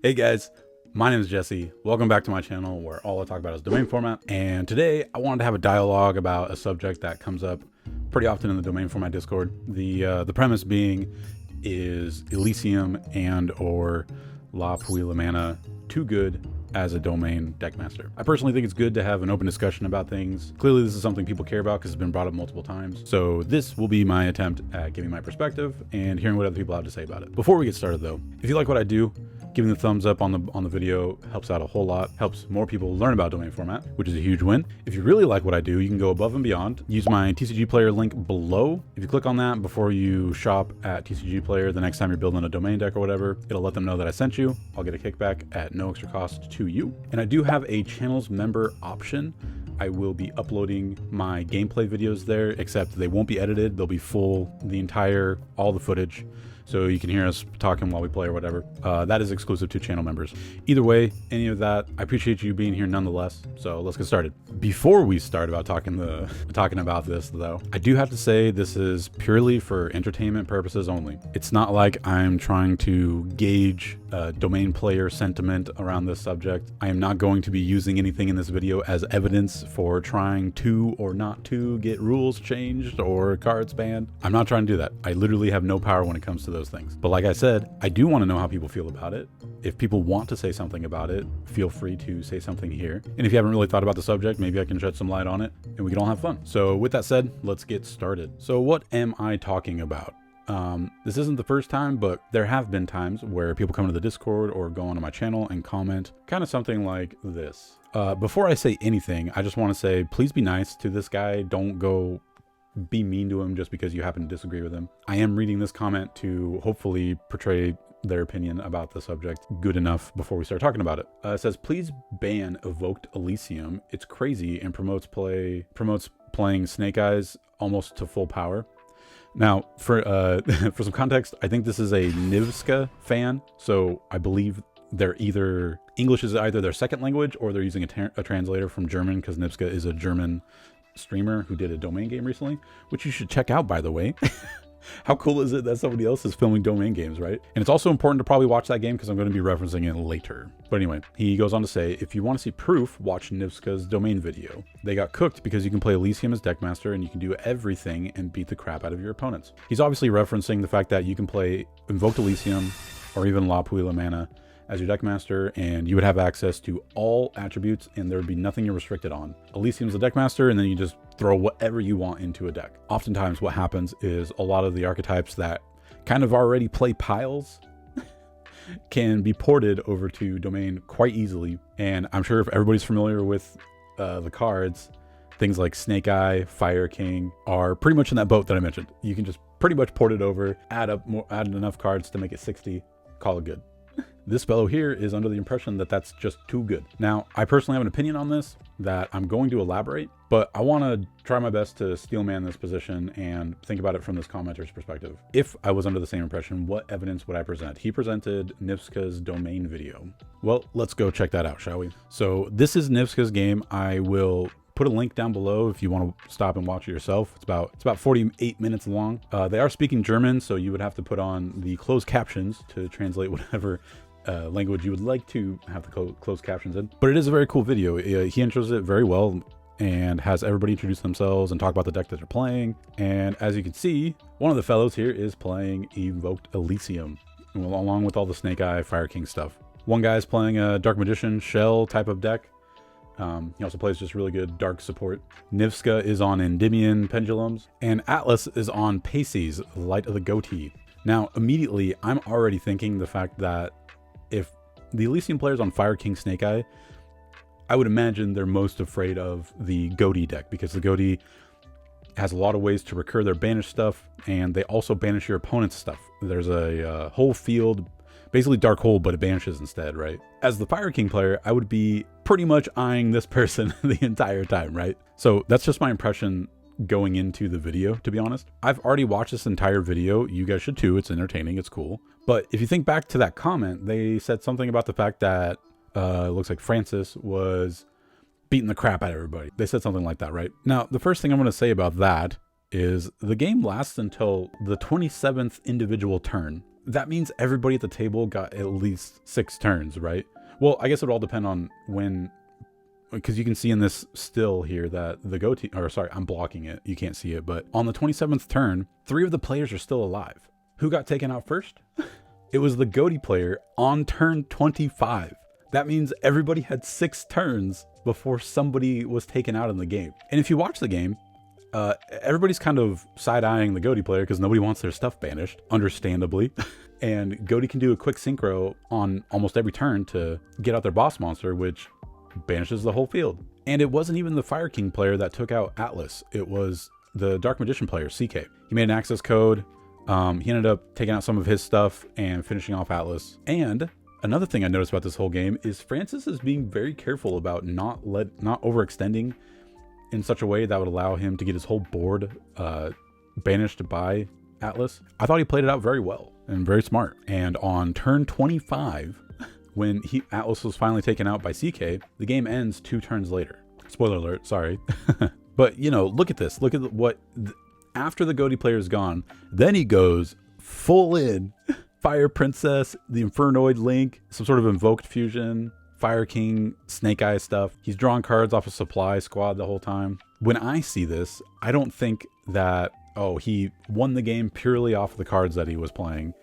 Hey guys, my name is Jesse. Welcome back to my channel where all I talk about is domain format. And today I wanted to have a dialogue about a subject that comes up pretty often in the domain format Discord. The premise being, is Elysium and or La Puella Mana too good as a domain deckmaster? I personally think it's good to have an open discussion about things. Clearly this is something people care about because it's been brought up multiple times. So this will be my attempt at giving my perspective and hearing what other people have to say about it. Before we get started though, if you like what I do, giving the thumbs up on the video helps out a whole lot, helps more people learn about domain format, which is a huge win. If you really like what I do, you can go above and beyond. Use my TCG Player link below. If you click on that before you shop at TCG Player, the next time you're building a domain deck or whatever, it'll let them know that I sent you. I'll get a kickback at no extra cost to you. And I do have a channels member option. I will be uploading my gameplay videos there, except they won't be edited. They'll be full, all the footage. So you can hear us talking while we play or whatever. That is exclusive to channel members. Either way, any of that, I appreciate you being here nonetheless. So let's get started. Before we start about talking about this though, I do have to say this is purely for entertainment purposes only. It's not like I'm trying to gauge domain player sentiment around this subject. I am not going to be using anything in this video as evidence for trying to or not to get rules changed or cards banned. I'm not trying to do that. I literally have no power when it comes to those things. But like I said, I do want to know how people feel about it. If people want to say something about it, feel free to say something here. And if you haven't really thought about the subject, maybe I can shed some light on it and we can all have fun. So with that said, let's get started. So what am I talking about? This isn't the first time, but there have been times where people come to the Discord or go onto my channel and comment kind of something like this. Before I say anything, I just want to say, please be nice to this guy. Don't go be mean to him just because you happen to disagree with him. I am reading this comment to hopefully portray their opinion about the subject good enough before we start talking about it. It says, please ban Evoked Elysium. It's crazy and promotes playing Snake Eyes almost to full power. Now, for for some context, I think this is a Nivska fan, so I believe English is either their second language or they're using a translator from German, because Nivska is a German streamer who did a domain game recently, which you should check out, by the way. How cool is it that somebody else is filming domain games, right? And it's also important to probably watch that game because I'm going to be referencing it later. But anyway, he goes on to say, if you want to see proof, watch Nivska's domain video. They got cooked because you can play Elysium as Deckmaster and you can do everything and beat the crap out of your opponents. He's obviously referencing the fact that you can play Invoked Elysium or even La Puella Mana as your Deckmaster, and you would have access to all attributes and there would be nothing you're restricted on. Elysium's a Deckmaster, and then you just throw whatever you want into a deck. Oftentimes what happens is a lot of the archetypes that kind of already play piles can be ported over to domain quite easily. And I'm sure if everybody's familiar with the cards, things like Snake Eye, Fire King are pretty much in that boat that I mentioned. You can just pretty much port it over, add enough cards to make it 60, call it good. This fellow here is under the impression that that's just too good. Now, I personally have an opinion on this that I'm going to elaborate, but I want to try my best to steelman this position and think about it from this commenter's perspective. If I was under the same impression, what evidence would I present? He presented Nivska's domain video. Well, let's go check that out, shall we? So this is Nivska's game. I will put a link down below if you want to stop and watch it yourself. It's about 48 minutes long. They are speaking German, so you would have to put on the closed captions to translate whatever language you would like to have the closed captions in. But it is a very cool video. He intros it very well and has everybody introduce themselves and talk about the deck that they're playing. And as you can see, one of the fellows here is playing Evoked Elysium, along with all the Snake Eye, Fire King stuff. One guy is playing a Dark Magician Shell type of deck. He also plays just really good dark support. Nivska is on Endymion Pendulums, and Atlas is on Pacey's Light of the Goatee. Now, immediately, I'm already thinking the fact that if the Elysium player's on Fire King Snake Eye, I would imagine they're most afraid of the Goatee deck, because the Goatee has a lot of ways to recur their banished stuff, and they also banish your opponent's stuff. There's a whole field, basically dark hole, but it banishes instead, right? As the Fire King player, I would be pretty much eyeing this person the entire time, right? So that's just my impression going into the video, to be honest. I've already watched this entire video. You guys should too. It's entertaining. It's cool. But if you think back to that comment, they said something about the fact that it looks like Francis was beating the crap out of everybody. They said something like that, right? Now, the first thing I'm going to say about that is the game lasts until the 27th individual turn. that means everybody at the table got at least 6 turns, right? Well, I guess it would all depend on when, because you can see in this still here that the Go team, or sorry, I'm blocking it. You can't see it, but on the 27th turn, 3 of the players are still alive. Who got taken out first? It was the Goaty player on turn 25. That means everybody had 6 turns before somebody was taken out in the game. And if you watch the game, everybody's kind of side-eyeing the Goaty player because nobody wants their stuff banished, understandably. And Goaty can do a quick synchro on almost every turn to get out their boss monster, which banishes the whole field. And it wasn't even the Fire King player that took out Atlas. It was the Dark Magician player, CK. He made an access code. He ended up taking out some of his stuff and finishing off Atlas. And another thing I noticed about this whole game is Francis is being very careful about not overextending in such a way that would allow him to get his whole board banished by Atlas. I thought he played it out very well and very smart. And on turn 25, when Atlas was finally taken out by CK, the game ends 2 turns later. Spoiler alert, sorry. But, you know, look at this. Look at after the Goaty player is gone, then he goes full in. Fire Princess, the Infernoid Link, some sort of invoked fusion, Fire King, Snake Eye stuff. He's drawing cards off a supply squad the whole time. When I see this, I don't think that, oh, he won the game purely off the cards that he was playing.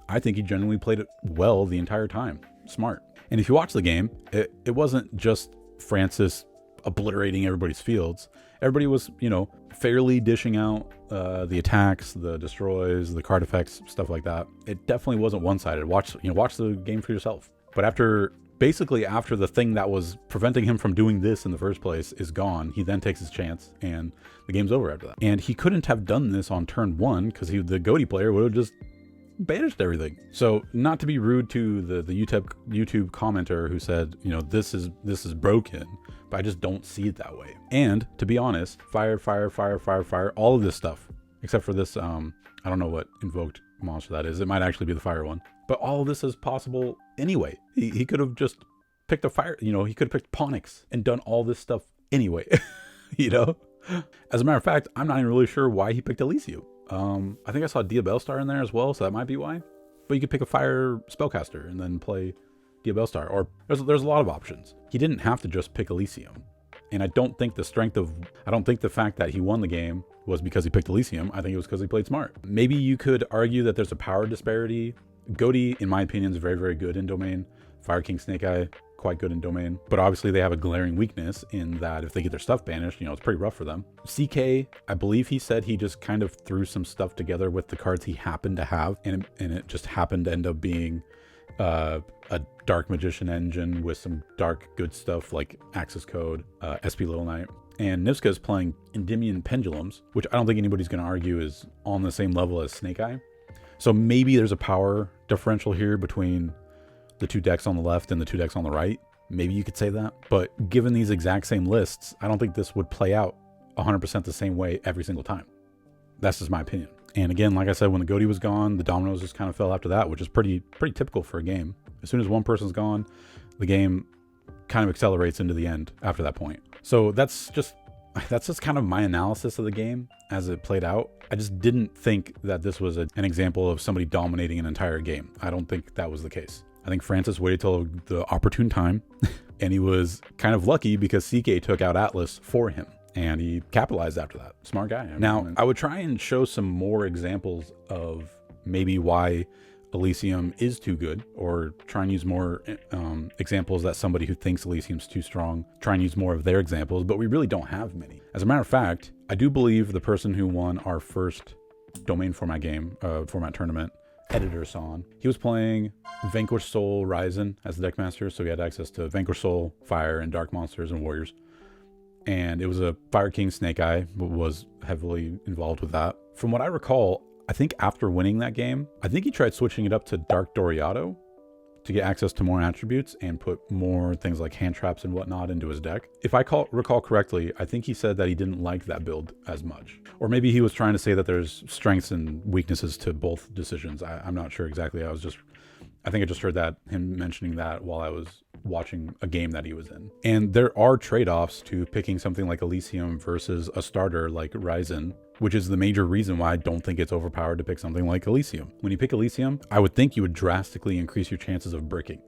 I think he genuinely played it well the entire time. Smart. And if you watch the game, it wasn't just Francis obliterating everybody's fields. Everybody was, you know, fairly dishing out the attacks, the destroys, the card effects, stuff like that. It definitely wasn't one-sided. Watch the game for yourself. But after the thing that was preventing him from doing this in the first place is gone, he then takes his chance and the game's over after that. And he couldn't have done this on turn 1 because the Goaty player would have just banished everything. So not to be rude to the YouTube commenter who said, you know, this is broken, but I just don't see it that way. And to be honest, fire, all of this stuff, except for this, I don't know what invoked monster that is. It might actually be the fire one, but all of this is possible anyway. He could have just picked a fire, you know, he could have picked Ponix and done all this stuff anyway, you know? As a matter of fact, I'm not even really sure why he picked Elysium. I think I saw Diabellstar in there as well, so that might be why. But you could pick a fire spellcaster and then play Diabellstar, or there's a lot of options. He didn't have to just pick Elysium. And I don't think the fact that he won the game was because he picked Elysium. I think it was because he played smart. Maybe you could argue that there's a power disparity. Goaty, in my opinion, is very, very good in Domain. Fire King Snake Eye, quite good in Domain. But obviously they have a glaring weakness in that if they get their stuff banished, you know, it's pretty rough for them. CK, I believe he said he just kind of threw some stuff together with the cards he happened to have, and it just happened to end up being a Dark Magician engine with some dark good stuff like Access Code, SP Little Knight. And Nivska is playing Endymion Pendulums, which I don't think anybody's going to argue is on the same level as Snake Eye. So maybe there's a power differential here between the 2 decks on the left and the 2 decks on the right. Maybe you could say that. But given these exact same lists, I don't think this would play out 100% the same way every single time. That's just my opinion. And again, like I said, when the Goaty was gone, the dominoes just kind of fell after that, which is pretty typical for a game. As soon as one person's gone, the game kind of accelerates into the end after that point. So that's just kind of my analysis of the game as it played out. I just didn't think that this was an example of somebody dominating an entire game. I don't think that was the case. I think Francis waited till the opportune time, and he was kind of lucky because CK took out Atlas for him, and he capitalized after that. Smart guy. Now, I would try and show some more examples of maybe why Elysium is too good, or try and use more examples that somebody who thinks Elysium's too strong, try and use more of their examples, but we really don't have many. As a matter of fact, I do believe the person who won our first Domain format game, format tournament, Editor Son, he was playing Vanquish Soul Ryzen as the Deckmaster, so he had access to Vanquish Soul, Fire, and Dark Monsters and Warriors. And it was a Fire King Snake Eye, was heavily involved with that. From what I recall, I think after winning that game, I think he tried switching it up to Dark Doriado to get access to more attributes and put more things like hand traps and whatnot into his deck. If I recall correctly, I think he said that he didn't like that build as much. Or maybe he was trying to say that there's strengths and weaknesses to both decisions. I'm not sure exactly. I think I just heard that, him mentioning that while I was watching a game that he was in. And there are trade-offs to picking something like Elysium versus a starter like Ryzen, which is the major reason why I don't think it's overpowered to pick something like Elysium. When you pick Elysium, I would think you would drastically increase your chances of bricking.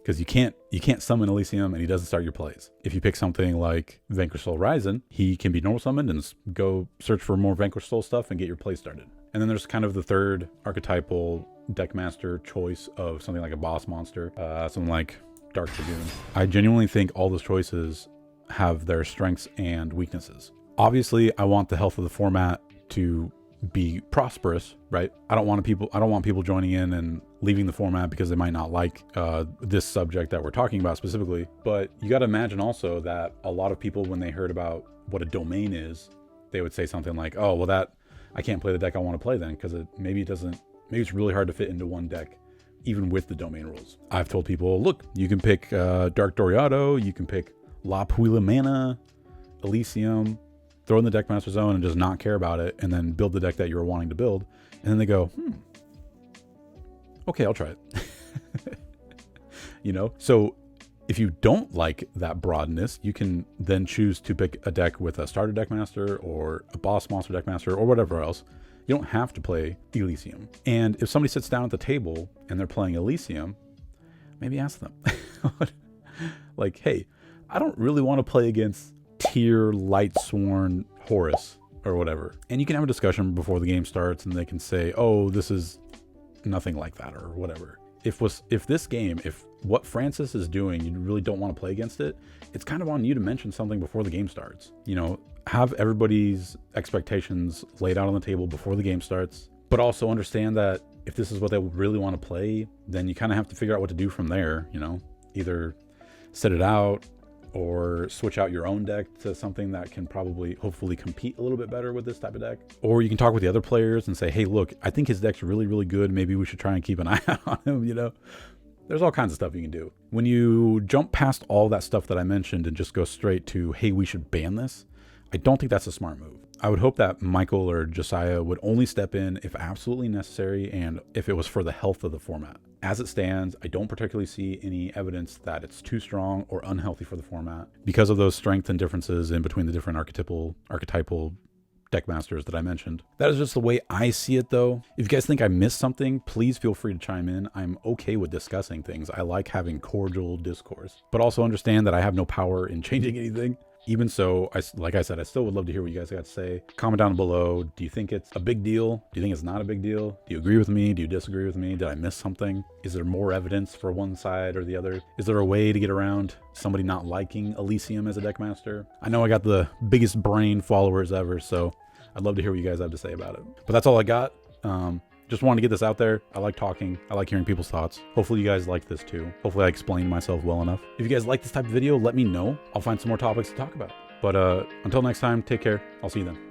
Because you can't summon Elysium and he doesn't start your plays. If you pick something like Vanquish Soul Ryzen, he can be normal summoned and go search for more Vanquish Soul stuff and get your play started. And then there's kind of the third archetypal Deckmaster choice of something like a boss monster, something like Dark Dragoon. I genuinely think all those choices have their strengths and weaknesses. Obviously, I want the health of the format to be prosperous, right? I don't want people joining in and leaving the format because they might not like this subject that we're talking about specifically. But you got to imagine also that a lot of people, when they heard about what a domain is, they would say something like, oh, well, that I can't play the deck I want to play then, because maybe it's really hard to fit into one deck even with the domain rules. I've told people, look, you can pick Dark Doriado, you can pick La Puila Mana, Elysium, throw in the Deckmaster zone and just not care about it, and then build the deck that you were wanting to build. And then they go, okay, I'll try it. You know, so if you don't like that broadness, you can then choose to pick a deck with a starter Deckmaster or a boss monster Deckmaster or whatever else. You don't have to play Elysium. And if somebody sits down at the table and they're playing Elysium, maybe ask them, like, hey, I don't really want to play against tier Lightsworn Horus or whatever. And you can have a discussion before the game starts and they can say, oh, this is nothing like that or whatever. If what Francis is doing, you really don't want to play against it, it's kind of on you to mention something before the game starts. You know, have everybody's expectations laid out on the table before the game starts, but also understand that if this is what they really want to play, then you kind of have to figure out what to do from there, you know, either set it out or switch out your own deck to something that can hopefully compete a little bit better with this type of deck. Or you can talk with the other players and say, hey, look, I think his deck's really, really good. Maybe we should try and keep an eye out on him, you know? There's all kinds of stuff you can do. When you jump past all that stuff that I mentioned and just go straight to, hey, we should ban this, I don't think that's a smart move. I would hope that Michael or Josiah would only step in if absolutely necessary and if it was for the health of the format. As it stands, I don't particularly see any evidence that it's too strong or unhealthy for the format because of those strengths and differences in between the different archetypal Deckmasters that I mentioned. That is just the way I see it, though. If you guys think I missed something, please feel free to chime in. I'm okay with discussing things. I like having cordial discourse, but also understand that I have no power in changing anything. Even so, like I said, I still would love to hear what you guys got to say. Comment down below. Do you think it's a big deal? Do you think it's not a big deal? Do you agree with me? Do you disagree with me? Did I miss something? Is there more evidence for one side or the other? Is there a way to get around somebody not liking Elysium as a Deckmaster? I know I got the biggest brain followers ever, so I'd love to hear what you guys have to say about it. But that's all I got. Just wanted to get this out there. I like talking. I like hearing people's thoughts. Hopefully you guys like this too. Hopefully I explained myself well enough. If you guys like this type of video, let me know. I'll find some more topics to talk about. But until next time, take care. I'll see you then.